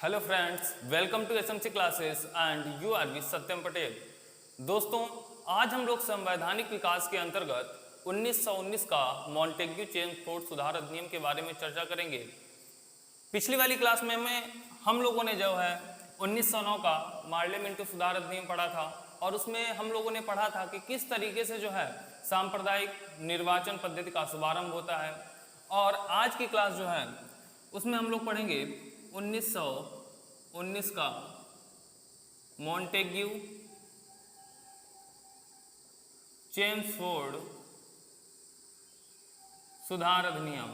Hello friends, welcome to SMC classes and you are with Satyam Patel. दोस्तों, आज हम लोग संवैधानिक विकास के अंतर्गत 1919 का मॉन्टेग्यू चेम्सफोर्ड सुधार अधिनियम के बारे में चर्चा करेंगे। पिछली वाली क्लास में हम लोगों ने जो है 1909 का मार्ले मिंटो सुधार अधिनियम पढ़ा था और उसमें हम लोगों ने पढ़ा था कि किस तरीके से जो है सांप्रदायिक निर्वाचन पद्धति का शुभारंभ होता है। और आज की क्लास जो है उसमें हम लोग पढ़ेंगे 1919 का मॉन्टेग्यू चेम्सफोर्ड सुधार अधिनियम।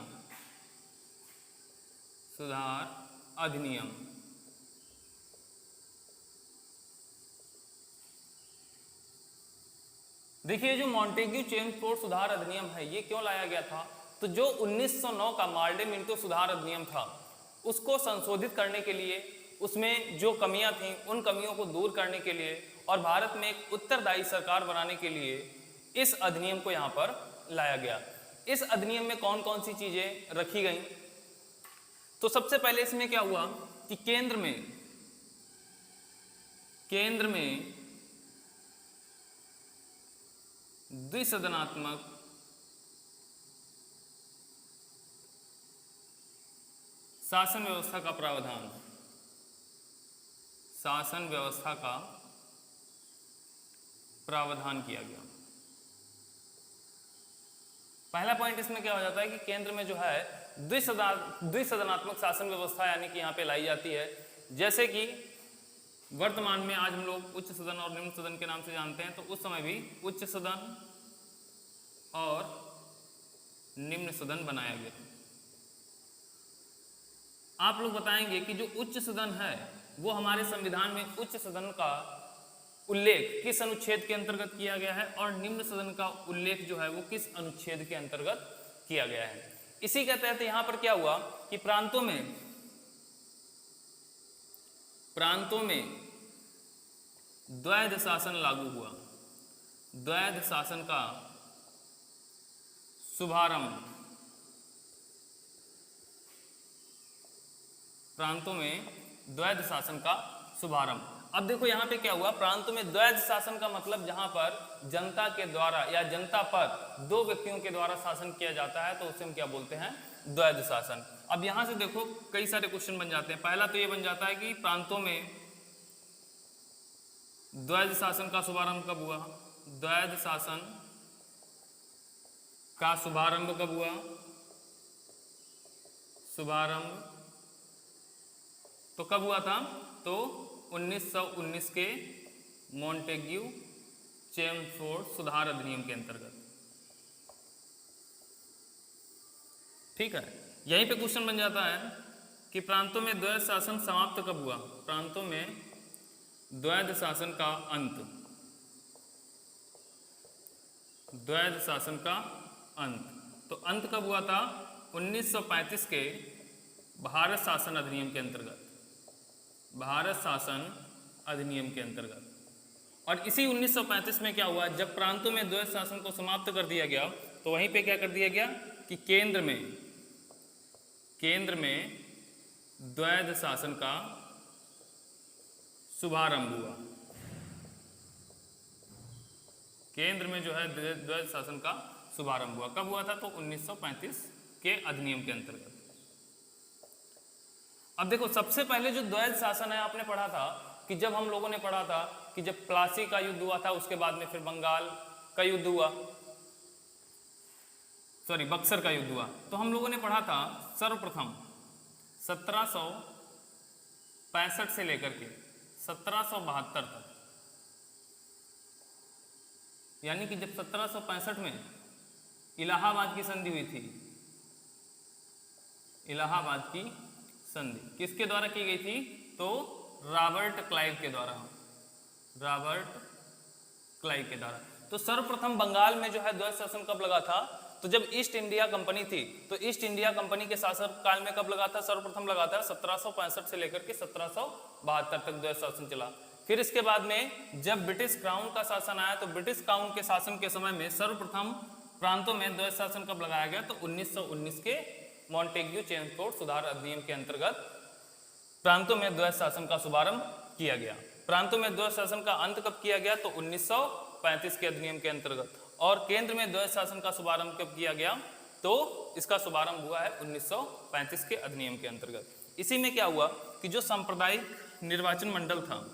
देखिए, जो मॉन्टेग्यू चेम्सफोर्ड सुधार अधिनियम है ये क्यों लाया गया था? तो जो 1909 का मार्ले मिंटो सुधार अधिनियम था उसको संशोधित करने के लिए, उसमें जो कमियां थीं उन कमियों को दूर करने के लिए और भारत में एक उत्तरदायी सरकार बनाने के लिए इस अधिनियम को यहाँ पर लाया गया। इस अधिनियम में कौन कौन सी चीजें रखी गई? तो सबसे पहले इसमें क्या हुआ कि केंद्र में द्विसदनात्मक शासन व्यवस्था का प्रावधान किया गया। पहला पॉइंट इसमें क्या हो जाता है कि केंद्र में जो है द्विसदनात्मक शासन व्यवस्था यानी कि यहाँ पे लाई जाती है। जैसे कि वर्तमान में आज हम लोग उच्च सदन और निम्न सदन के नाम से जानते हैं, तो उस समय भी उच्च सदन और निम्न सदन बनाया गया। आप लोग बताएंगे कि जो उच्च सदन है वो हमारे संविधान में उच्च सदन का उल्लेख किस अनुच्छेद के अंतर्गत किया गया है और निम्न सदन का उल्लेख जो है वो किस अनुच्छेद के अंतर्गत किया गया है। इसी के तहत यहाँ पर क्या हुआ कि प्रांतों में द्वैध शासन लागू हुआ। द्वैध शासन का शुभारंभ, प्रांतों में द्वैध शासन का शुभारंभ। अब देखो यहाँ पे क्या हुआ, प्रांतों में द्वैध शासन का मतलब जहां पर जनता के द्वारा या जनता पर दो व्यक्तियों के द्वारा शासन किया जाता है तो उसे हम क्या बोलते हैं? द्वैध शासन। अब यहां से देखो कई सारे क्वेश्चन बन जाते हैं। पहला तो ये बन जाता है कि प्रांतों में द्वैध शासन का शुभारंभ कब हुआ? द्वैध शासन का शुभारंभ कब हुआ? शुभारंभ तो कब हुआ था? तो 1919 के मॉन्टेग्यू चेम्सफोर्ड सुधार अधिनियम के अंतर्गत। ठीक है, यहीं पे क्वेश्चन बन जाता है कि प्रांतों में द्वैध शासन समाप्त कब हुआ? प्रांतों में द्वैध शासन का अंत, द्वैध शासन का अंत। तो अंत कब हुआ था? 1935 के भारत शासन अधिनियम के अंतर्गत। भारत शासन अधिनियम के अंतर्गत। और इसी 1935 में क्या हुआ, जब प्रांतों में द्वैध शासन को समाप्त कर दिया गया तो वहीं पे क्या कर दिया गया कि केंद्र में द्वैध शासन का शुभारंभ हुआ। केंद्र में जो है द्वैध शासन का शुभारंभ हुआ। कब हुआ था? तो 1935 के अधिनियम के अंतर्गत। अब देखो, सबसे पहले जो द्वैध शासन है आपने पढ़ा था कि जब हम लोगों ने पढ़ा था कि जब प्लासी का युद्ध हुआ था उसके बाद में फिर बंगाल का युद्ध हुआ, बक्सर का युद्ध हुआ, तो हम लोगों ने पढ़ा था सर्वप्रथम 1765 से लेकर के 1772 तक, यानी कि जब 1765 में इलाहाबाद की संधि हुई थी। इलाहाबाद की संधि किसके द्वारा की गई थी? तो रॉबर्ट क्लाइव के द्वारा। तो सर्वप्रथम बंगाल में जो है द्वैध शासन कब लगा था? तो जब ईस्ट इंडिया कंपनी थी, तो ईस्ट इंडिया कंपनी के शासन काल में कब लगा था? सर्वप्रथम लगा था 1765 से लेकर के 1772 तक द्वैध शासन चला। फिर इसके बाद में जब ब्रिटिश क्राउन का शासन आया तो ब्रिटिश क्राउन के शासन के समय में सर्वप्रथम प्रांतों में द्वैध शासन कब लगाया गया? तो 1919 के मॉन्टेग्यू चेम्सफोर्ड सुधार अधिनियम के अंतर्गत प्रांतों में द्वैध शासन का शुभारंभ किया गया। प्रांतों में द्वैध शासन का अंत कब किया गया? तो 1935 के अधिनियम के अंतर्गत। और केंद्र में द्वैध शासन का शुभारंभ कब किया गया? तो इसका शुभारंभ हुआ है 1935 के अधिनियम के अंतर्गत। इसी में क्या हुआ कि जो सांप्रदायिक निर्वाचन मंडल था,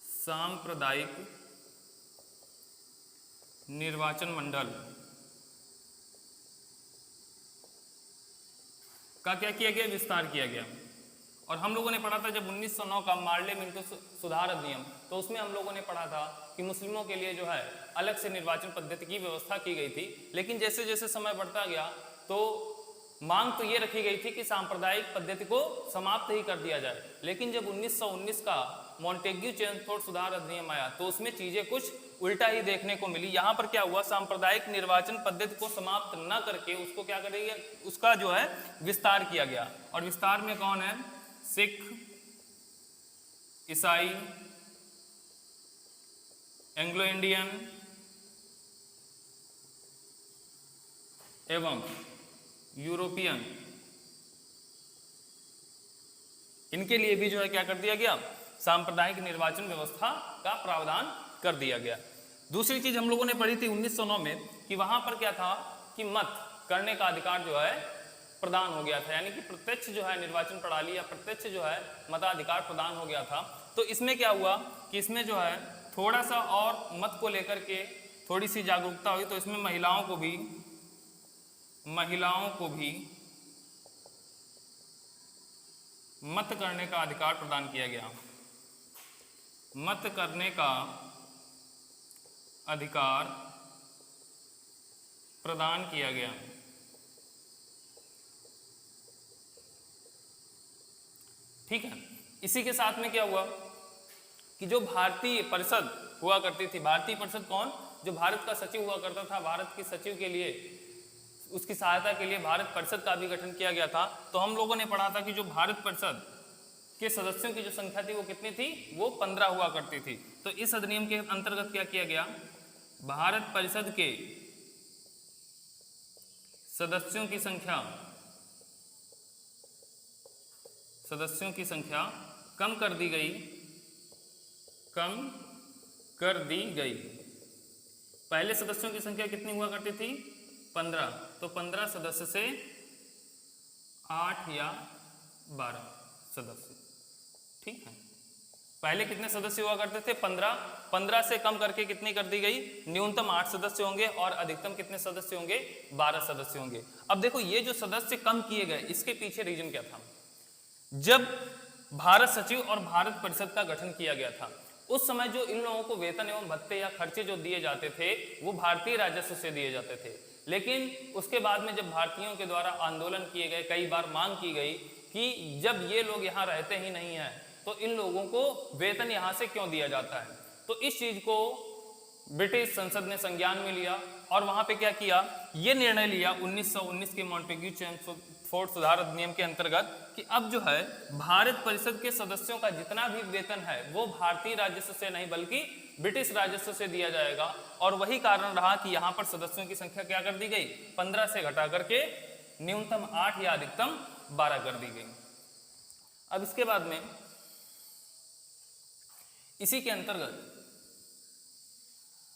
सांप्रदायिक निर्वाचन मंडल का क्या किया गया? विस्तार किया गया। और हम लोगों ने पढ़ा था जब 1909 का मार्ले मिंटो सुधार अधिनियम, तो उसमें हम लोगों ने पढ़ा था कि मुस्लिमों के लिए जो है अलग से निर्वाचन पद्धति की व्यवस्था की गई थी। लेकिन जैसे जैसे समय बढ़ता गया तो मांग तो ये रखी गई थी कि सांप्रदायिक पद्धति को समाप्त ही कर दिया जाए। लेकिन जब 1919 का मॉन्टेग्यू चेम्सफोर्ड सुधार अधिनियम आया तो उसमें चीजें कुछ उल्टा ही देखने को मिली। यहाँ पर क्या हुआ? सांप्रदायिक निर्वाचन पद्धति को समाप्त न करके उसको क्या करेंगे? उसका जो है विस्तार किया गया। और विस्तार में कौन है? सिख, ईसाई, एंग्लो इंडियन एवं यूरोपियन, इनके लिए भी जो है क्या कर दिया गया? सांप्रदायिक निर्वाचन व्यवस्था का प्रावधान कर दिया गया। दूसरी चीज हम लोगों ने पढ़ी थी 1909 में कि वहां पर क्या था कि मत करने का अधिकार जो है प्रदान हो गया था, यानी कि प्रत्यक्ष जो है निर्वाचन प्रणाली या प्रत्यक्ष जो है मताधिकार प्रदान हो गया था। तो इसमें क्या हुआ कि इसमें जो है थोड़ा सा और मत को लेकर के थोड़ी सी जागरूकता हुई। तो इसमें महिलाओं को भी मत करने का अधिकार प्रदान किया गया। मत करने का अधिकार प्रदान किया गया। ठीक है। इसी के साथ में क्या हुआ कि जो भारतीय परिषद हुआ करती थी, भारतीय परिषद कौन? जो भारत का सचिव हुआ करता था, भारत के सचिव के लिए उसकी सहायता के लिए भारत परिषद का भी गठन किया गया था। तो हम लोगों ने पढ़ा था कि जो भारत परिषद के सदस्यों की जो संख्या थी वो कितनी थी? वो 15 हुआ करती थी। तो इस अधिनियम के अंतर्गत क्या किया गया? भारत परिषद के सदस्यों की संख्या कम कर दी गई। पहले सदस्यों की संख्या कितनी हुआ करती थी? 15। तो 15 सदस्य से 8 या 12 सदस्य। ठीक है। पहले कितने सदस्य हुआ करते थे? 15 से कम करके कितनी कर दी गई? न्यूनतम 8 सदस्य होंगे और अधिकतम कितने सदस्य होंगे? 12 सदस्य होंगे। अब देखो ये जो सदस्य कम किए गए इसके पीछे रीजन क्या था? जब भारत सचिव और भारत परिषद का गठन किया गया था उस समय जो इन लोगों को वेतन एवं भत्ते या खर्चे जो दिए जाते थे वो भारतीय राजस्व से दिए जाते थे। लेकिन उसके बाद में जब भारतीयों के द्वारा आंदोलन किए गए, कई बार मांग की गई कि जब ये लोग यहाँ रहते ही नहीं हैं तो इन लोगों को वेतन यहाँ से क्यों दिया जाता है। तो इस चीज को ब्रिटिश संसद ने संज्ञान में लिया और वहां पे क्या किया? ये निर्णय लिया 1919 के मॉन्टेग्यू चेम्सफोर्ड सुधार अधिनियम के अंतर्गत कि अब जो है भारत परिषद के सदस्यों का जितना भी वेतन है वो भारतीय राजस्व से नहीं बल्कि ब्रिटिश राजस्व से दिया जाएगा। और वही कारण रहा कि यहाँ पर सदस्यों की संख्या क्या कर दी गई? 15 से घटा करके न्यूनतम 8 या अधिकतम 12 कर दी गई। अब इसके बाद में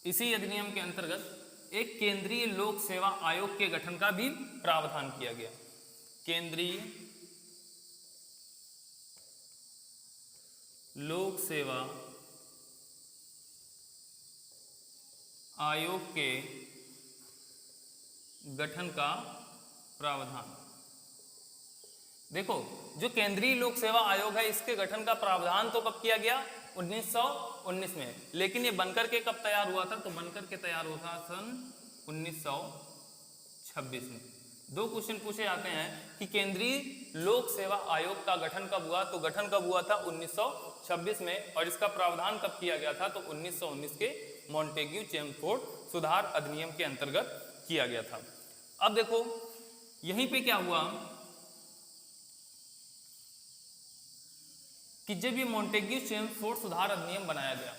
इसी अधिनियम के अंतर्गत एक केंद्रीय लोक सेवा आयोग के गठन का भी प्रावधान किया गया। केंद्रीय लोक सेवा आयोग के गठन का प्रावधान। देखो जो केंद्रीय लोक सेवा आयोग है इसके गठन का प्रावधान तो कब किया गया? 1919 में। लेकिन ये बनकर के कब तैयार हुआ था? तो बनकर के तैयार हुआ था सन 1926 में। दो क्वेश्चन पूछे जाते हैं कि केंद्रीय लोक सेवा आयोग का गठन कब हुआ? तो गठन कब हुआ था? 1926 में। और इसका प्रावधान कब किया गया था? तो 1919 के मॉन्टेग्यू चेम्सफोर्ड सुधार अधिनियम के अंतर्गत किया गया था। अब देखो यहीं पे क्या हुआ कि जब ये मॉन्टेग्यू चेम्सफोर्ड सुधार अधिनियम बनाया गया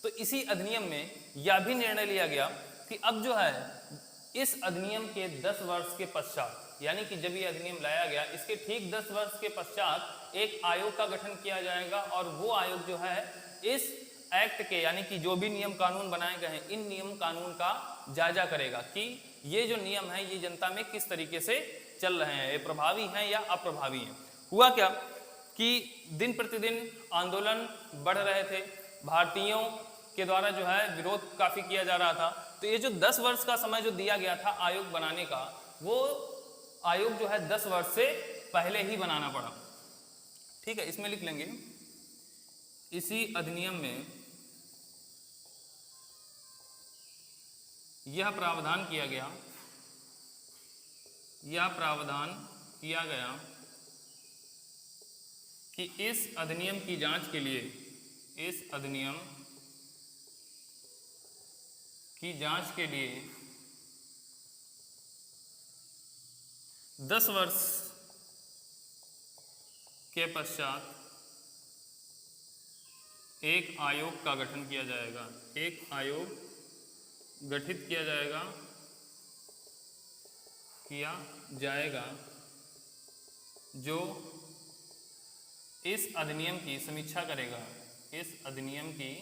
तो इसी अधिनियम में यह भी निर्णय लिया गया कि अब जो है इस अधिनियम के 10 वर्ष के पश्चात यानी कि जब ये अधिनियम लाया गया इसके ठीक 10 वर्ष के पश्चात एक आयोग का गठन किया जाएगा और वो आयोग जो है इस एक्ट के यानी कि जो भी नियम कानून बनाए गए हैं इन नियम कानून का जायजा करेगा कि ये जो नियम है ये जनता में किस तरीके से चल रहे हैं, ये प्रभावी हैं या अप्रभावी हैं। हुआ क्या कि दिन प्रतिदिन आंदोलन बढ़ रहे थे, भारतीयों के द्वारा जो है विरोध काफी किया जा रहा था। तो ये जो 10 वर्ष का समय जो दिया गया था आयोग बनाने का, वो आयोग जो है 10 वर्ष से पहले ही बनाना पड़ा। ठीक है, इसमें लिख लेंगे इसी अधिनियम में यह प्रावधान किया गया कि इस अधिनियम की जांच के लिए 10 वर्ष के पश्चात एक आयोग का गठन किया जाएगा, एक आयोग गठित किया जाएगा जो इस अधिनियम की समीक्षा करेगा, इस अधिनियम की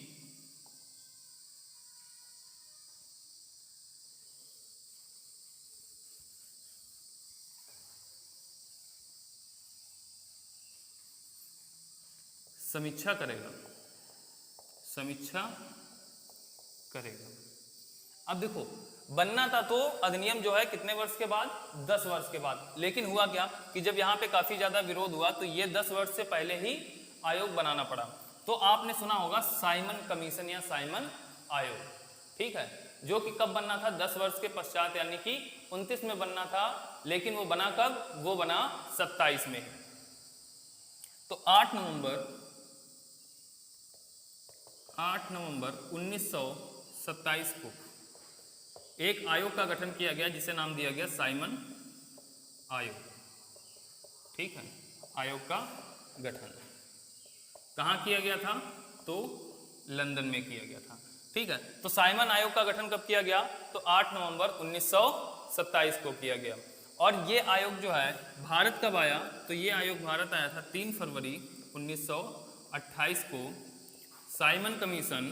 समीक्षा करेगा। अब देखो बनना था तो अधिनियम जो है कितने वर्ष के बाद, 10 वर्ष के बाद, लेकिन हुआ क्या कि जब यहाँ पे काफी ज्यादा विरोध हुआ तो ये 10 वर्ष से पहले ही आयोग बनाना पड़ा। तो आपने सुना होगा साइमन कमीशन या साइमन आयोग, ठीक है, जो कि कब बनना था, 10 वर्ष के पश्चात यानी कि 29 में बनना था, लेकिन वो बना कब, वो बना 27 में। तो 8 नवंबर 1927 को एक आयोग का गठन किया गया जिसे नाम दिया गया साइमन आयोग। ठीक है, आयोग का गठन कहाँ किया गया था, तो लंदन में किया गया था। ठीक है, तो साइमन आयोग का गठन कब किया गया, तो 8 नवंबर 1927 को किया गया। और ये आयोग जो है भारत कब आया, तो ये आयोग भारत आया था 3 फरवरी 1928 को। साइमन कमीशन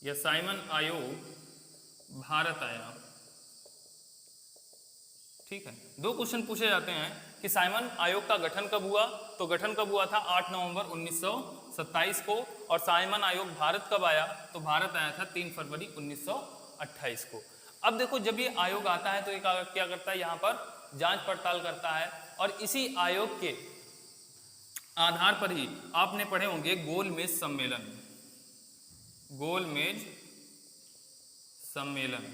या साइमन आयोग भारत आया। ठीक है, 2 क्वेश्चन पूछे जाते हैं कि साइमन आयोग का गठन कब हुआ, तो गठन कब हुआ था 8 नवंबर 1927 को, और साइमन आयोग भारत कब आया, तो भारत आया था 3 फरवरी 1928 को। अब देखो जब ये आयोग आता है तो ये क्या करता है, यहाँ पर जांच पड़ताल करता है, और इसी आयोग के आधार पर ही आपने पढ़े होंगे गोलमेज सम्मेलन। गोलमेज सम्मेलन,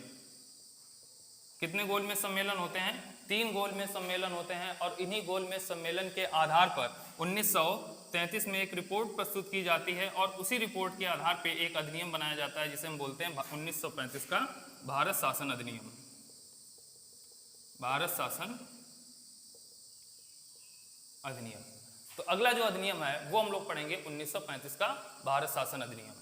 कितने गोलमेज सम्मेलन होते हैं, 3 गोलमेज सम्मेलन होते हैं, और इन्हीं गोलमेज सम्मेलन के आधार पर 1933 में एक रिपोर्ट प्रस्तुत की जाती है, और उसी रिपोर्ट के आधार पर एक अधिनियम बनाया जाता है जिसे हम बोलते हैं 1935 का भारत शासन अधिनियम। भारत शासन अधिनियम। तो अगला जो अधिनियम है वो हम लोग पढ़ेंगे 1935 का भारत शासन अधिनियम।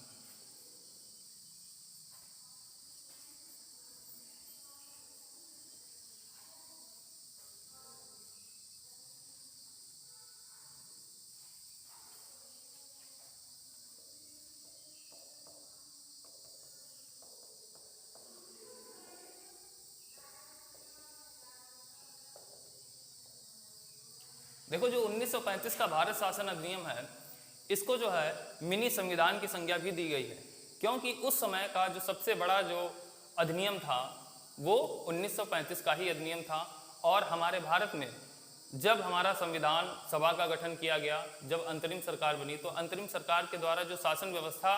देखो जो 1935 का भारत शासन अधिनियम है, इसको जो है मिनी संविधान की संज्ञा भी दी गई है, क्योंकि उस समय का जो सबसे बड़ा जो अधिनियम था वो 1935 का ही अधिनियम था। और हमारे भारत में जब हमारा संविधान सभा का गठन किया गया, जब अंतरिम सरकार बनी, तो अंतरिम सरकार के द्वारा जो शासन व्यवस्था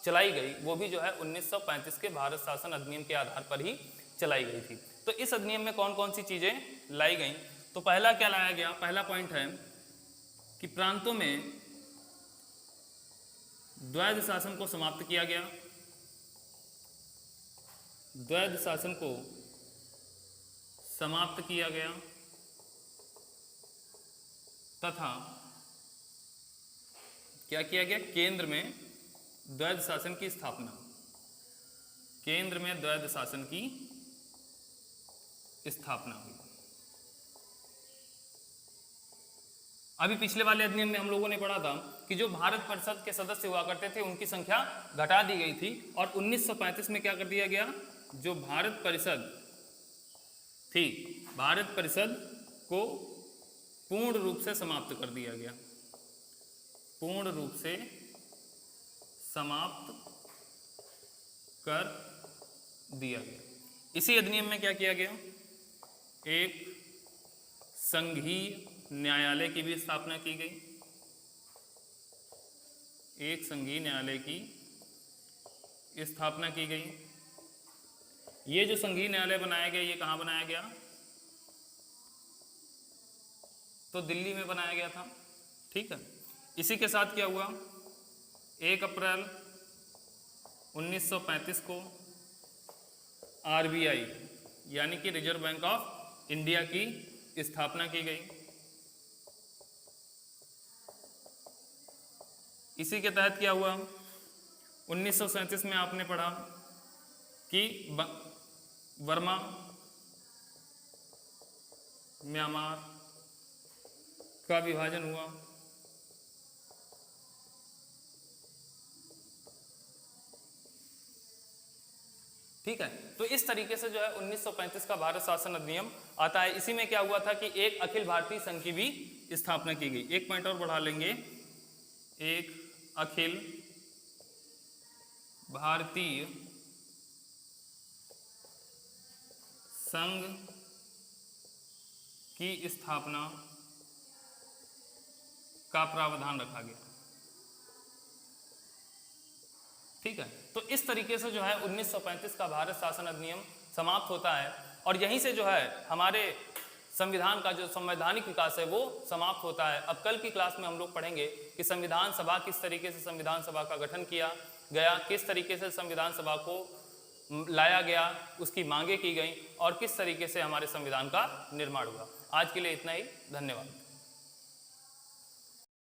चलाई गई वो भी जो है 1935 के भारत शासन अधिनियम के आधार पर ही चलाई गई थी। तो इस अधिनियम में कौन कौन सी चीजें लाई गई, तो पहला क्या लाया गया, पहला पॉइंट है कि प्रांतों में द्वैध शासन को समाप्त किया गया। द्वैध शासन को समाप्त किया गया तथा क्या किया गया, केंद्र में द्वैध शासन की स्थापना। केंद्र में द्वैध शासन की स्थापना हुई। अभी पिछले वाले अधिनियम में हम लोगों ने पढ़ा था कि जो भारत परिषद के सदस्य हुआ करते थे उनकी संख्या घटा दी गई थी, और 1935 में क्या कर दिया गया, जो भारत परिषद थी, भारत परिषद को पूर्ण रूप से समाप्त कर दिया गया, पूर्ण रूप से समाप्त कर दिया गया। इसी अधिनियम में क्या किया गया, एक संघीय न्यायालय की भी स्थापना की गई, एक संघीय न्यायालय की स्थापना की गई। ये जो संघीय न्यायालय बनाया गया, ये कहाँ बनाया गया, तो दिल्ली में बनाया गया था। ठीक है, इसी के साथ क्या हुआ, 1 अप्रैल 1935 को आरबीआई यानी कि रिजर्व बैंक ऑफ इंडिया की स्थापना की गई। इसी के तहत क्या हुआ, 1937 में आपने पढ़ा कि बर्मा, म्यांमार का विभाजन हुआ। ठीक है, तो इस तरीके से जो है 1935 का भारत शासन अधिनियम आता है। इसी में क्या हुआ था कि एक अखिल भारतीय संघ की भी स्थापना की गई। एक पॉइंट और बढ़ा लेंगे, एक अखिल भारतीय संघ की स्थापना का प्रावधान रखा गया। ठीक है, तो इस तरीके से जो है 1935 का भारत शासन अधिनियम समाप्त होता है, और यहीं से जो है हमारे संविधान का जो संवैधानिक विकास है वो समाप्त होता है। अब कल की क्लास में हम लोग पढ़ेंगे कि संविधान सभा किस तरीके से संविधान सभा का गठन किया गया, किस तरीके से संविधान सभा को लाया गया, उसकी मांगे की गई, और किस तरीके से हमारे संविधान का निर्माण हुआ। आज के लिए इतना ही, धन्यवाद।